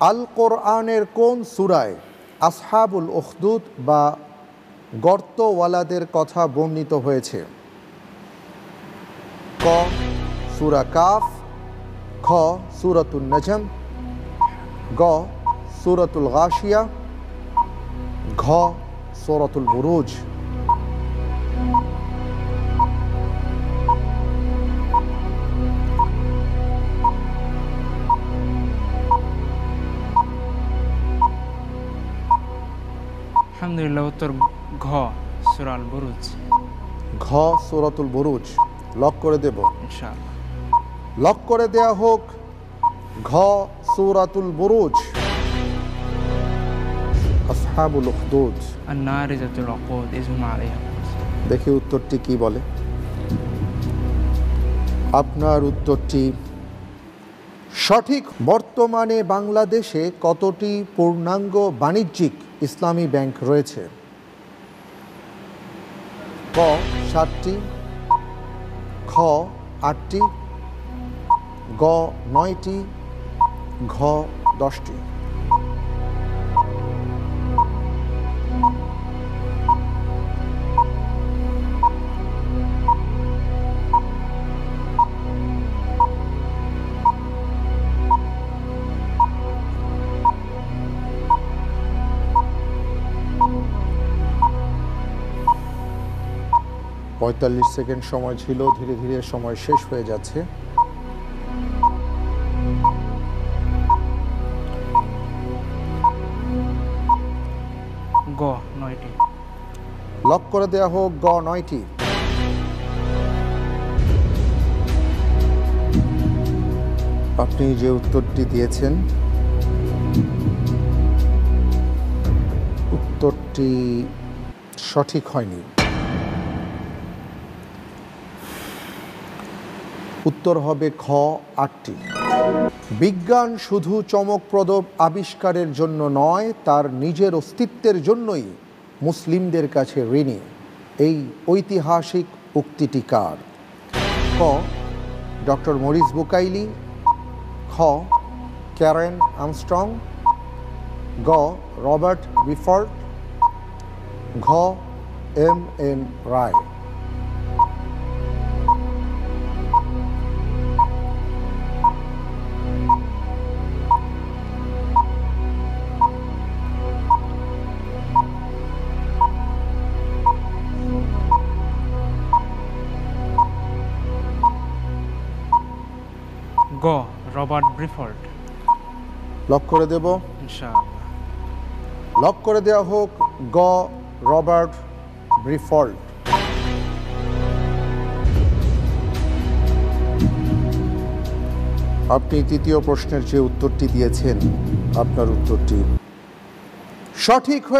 আল কোরআনের কোন সূরায় আসহাবুল উখদুদ বা গর্তওয়ালাদের কথা বর্ণিত হয়েছে? ক সূরা কাফ, খ সূরাতুন নজম, গ সূরাতুল গাশিয়া, ঘ সূরাতুল বুরুজ। আলহামদুলিল্লাহ, উত্তর ঘ সূরা আল বুরুজ। ঘ সূরাতুল বুরুজ লক করে দেব। ইনশাআল্লাহ। লক করে দেয়া হোক ঘ সূরাতুল বুরুজ। আসহাবুল উখদুদ, আন-নার যাতুল উকুদ ইজহুম আলাইহা। দেখি উত্তরটি কি বলে। আপনার উত্তরটি সঠিক। বর্তমানে বাংলাদেশে কতটি পূর্ণাঙ্গ বাণিজ্যিক ইসলামী ব্যাংক রয়েছে? ক 7টি, খ 8টি, গ 9টি, ঘ 10টি। পঁয়তাল্লিশ সেকেন্ড সময় ছিল, ধীরে ধীরে সময় শেষ হয়ে যাচ্ছে। গ 9টি। লক করে দেয়া হোক গ 9টি। আপনি যে উত্তরটি দিয়েছেন উত্তরটি সঠিক হয়নি। উত্তর হবে খ 8টি। বিজ্ঞান শুধু চমকপ্রদ আবিষ্কারের জন্য নয়, তার নিজের অস্তিত্বের জন্যই মুসলিমদের কাছে ঋণী। এই ঐতিহাসিক উক্তিটি কার? ক ডক্টর মরিস বুকাইলি, খ ক্যারেন আর্মস্ট্রং, গ রবার্ট বিফর্ড, ঘ এম.এন. রায়। গ রবার্ট ব্রিফোর্ড। লক করে দেব। ইনশাআল্লাহ। লক করে দেওয়া হোক গ রবার্ট ব্রিফোর্ড। আপনি তৃতীয় প্রশ্নের যে উত্তরটি দিয়েছেন আপনার উত্তরটি সঠিক হয়ে